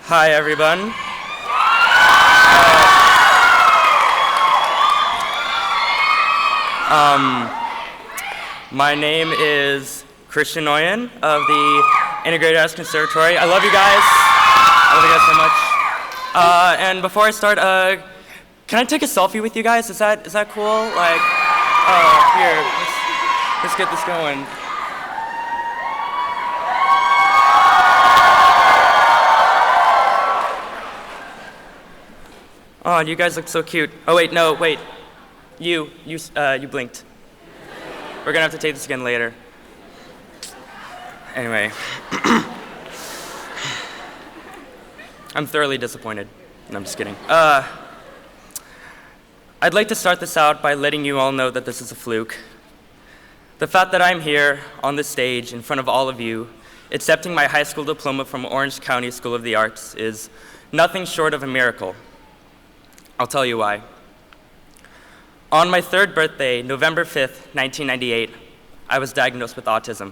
Hi, everyone. My name is Christian Oyen of the Integrated Arts Conservatory. I love you guys. I love you guys so much. And before I start, can I take a selfie with you guys? Is that cool? Like, here, let's get this going. Oh, you guys look so cute. Oh wait, no, wait. You blinked. We're gonna have to take this again later. Anyway. I'm thoroughly disappointed. No, I'm just kidding. I'd like to start this out by letting you all know that this is a fluke. The fact that I'm here on this stage in front of all of you, accepting my high school diploma from Orange County School of the Arts is nothing short of a miracle. I'll tell you why. On my third birthday, November 5th, 1998, I was diagnosed with autism.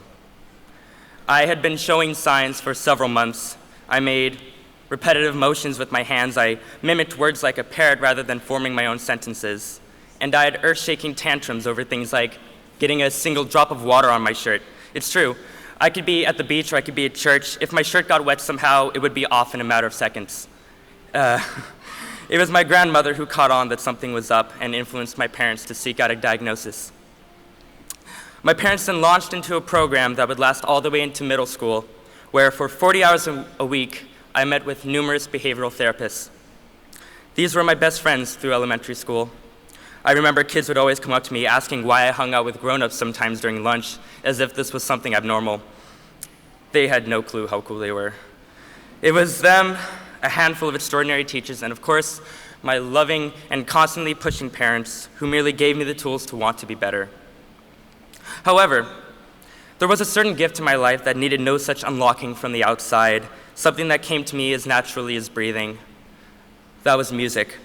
I had been showing signs for several months. I made repetitive motions with my hands. I mimicked words like a parrot rather than forming my own sentences. And I had earth-shaking tantrums over things like getting a single drop of water on my shirt. It's true. I could be at the beach or I could be at church. If my shirt got wet somehow, it would be off in a matter of seconds. It was my grandmother who caught on that something was up and influenced my parents to seek out a diagnosis. My parents then launched into a program that would last all the way into middle school, where for 40 hours a week, I met with numerous behavioral therapists. These were my best friends through elementary school. I remember kids would always come up to me asking why I hung out with grown-ups sometimes during lunch, as if this was something abnormal. They had no clue how cool they were. It was them, a handful of extraordinary teachers, and of course, my loving and constantly pushing parents who merely gave me the tools to want to be better. However, there was a certain gift in my life that needed no such unlocking from the outside, something that came to me as naturally as breathing. That was music.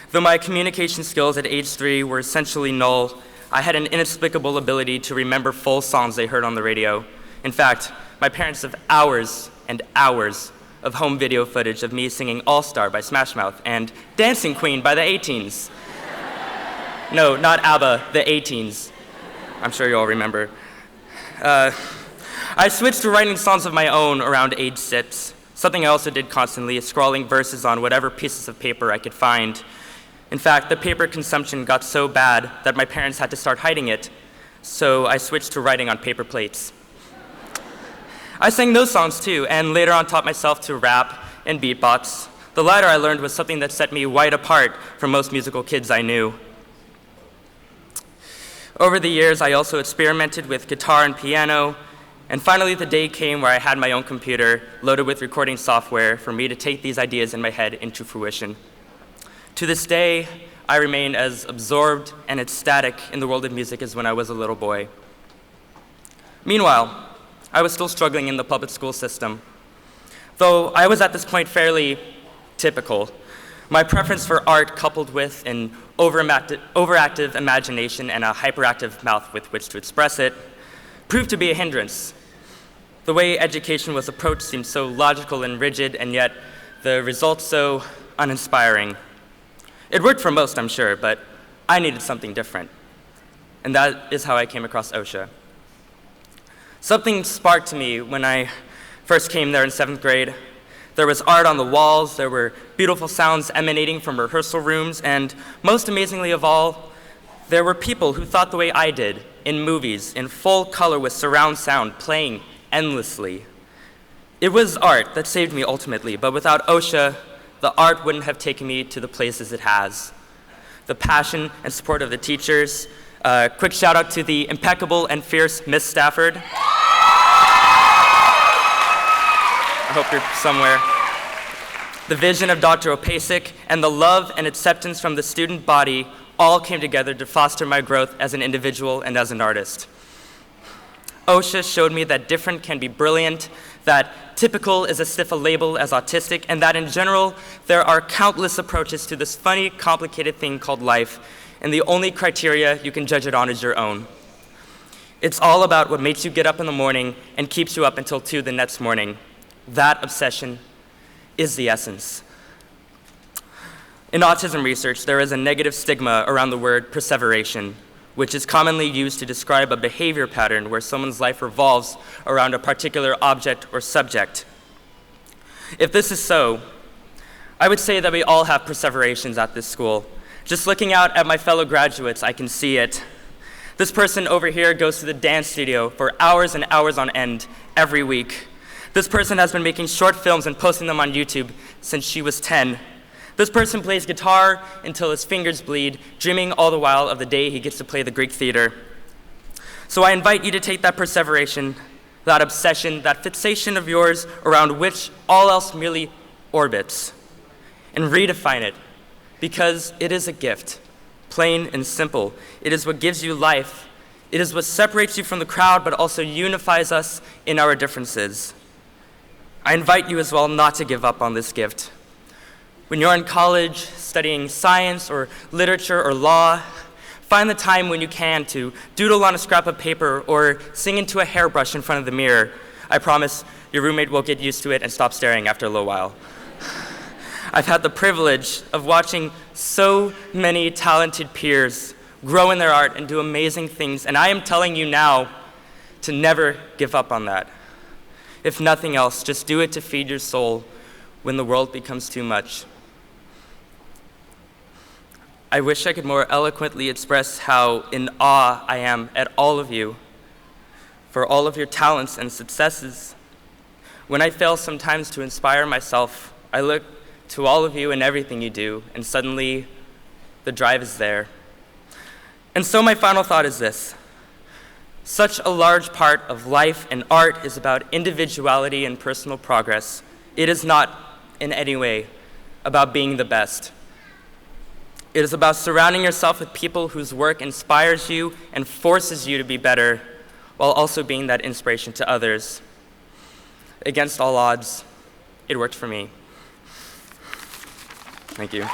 Though my communication skills at age 3 were essentially null, I had an inexplicable ability to remember full songs they heard on the radio. In fact, my parents have hours and hours of home video footage of me singing All Star by Smash Mouth and Dancing Queen by the A-Teens. No, not ABBA, the A-Teens. I'm sure you all remember. I switched to writing songs of my own around age 6. Something I also did constantly is scrawling verses on whatever pieces of paper I could find. In fact, the paper consumption got so bad that my parents had to start hiding it, so I switched to writing on paper plates. I sang those songs too, and later on taught myself to rap and beatbox. The latter I learned was something that set me wide apart from most musical kids I knew. Over the years, I also experimented with guitar and piano, and finally the day came where I had my own computer loaded with recording software for me to take these ideas in my head into fruition. To this day, I remain as absorbed and ecstatic in the world of music as when I was a little boy. Meanwhile, I was still struggling in the public school system. Though I was at this point fairly typical, my preference for art coupled with an overactive imagination and a hyperactive mouth with which to express it proved to be a hindrance. The way education was approached seemed so logical and rigid, and yet the results so uninspiring. It worked for most, I'm sure, but I needed something different. And that is how I came across OCSA. Something sparked to me when I first came there in 7th grade. There was art on the walls, there were beautiful sounds emanating from rehearsal rooms, and most amazingly of all, there were people who thought the way I did, in movies, in full color with surround sound, playing endlessly. It was art that saved me ultimately, but without OCSA, the art wouldn't have taken me to the places it has. The passion and support of the teachers. Quick shout out to the impeccable and fierce Miss Stafford. I hope you're somewhere. The vision of Dr. Opasik and the love and acceptance from the student body all came together to foster my growth as an individual and as an artist. OCSA showed me that different can be brilliant, that typical is as stiff a label as autistic, and that in general, there are countless approaches to this funny, complicated thing called life, and the only criteria you can judge it on is your own. It's all about what makes you get up in the morning and keeps you up until 2 the next morning. That obsession is the essence. In autism research, there is a negative stigma around the word perseveration, which is commonly used to describe a behavior pattern where someone's life revolves around a particular object or subject. If this is so, I would say that we all have perseverations at this school. Just looking out at my fellow graduates, I can see it. This person over here goes to the dance studio for hours and hours on end every week. This person has been making short films and posting them on YouTube since she was 10. This person plays guitar until his fingers bleed, dreaming all the while of the day he gets to play the Greek theater. So I invite you to take that perseveration, that obsession, that fixation of yours around which all else merely orbits, and redefine it, because it is a gift, plain and simple. It is what gives you life. It is what separates you from the crowd, but also unifies us in our differences. I invite you as well not to give up on this gift. When you're in college, studying science or literature or law, find the time when you can to doodle on a scrap of paper or sing into a hairbrush in front of the mirror. I promise your roommate will get used to it and stop staring after a little while. I've had the privilege of watching so many talented peers grow in their art and do amazing things, and I am telling you now to never give up on that. If nothing else, just do it to feed your soul when the world becomes too much. I wish I could more eloquently express how in awe I am at all of you for all of your talents and successes. When I fail sometimes to inspire myself, I look to all of you and everything you do, and suddenly the drive is there. And so my final thought is this. Such a large part of life and art is about individuality and personal progress. It is not in any way about being the best. It is about surrounding yourself with people whose work inspires you and forces you to be better, while also being that inspiration to others. Against all odds, it worked for me. Thank you.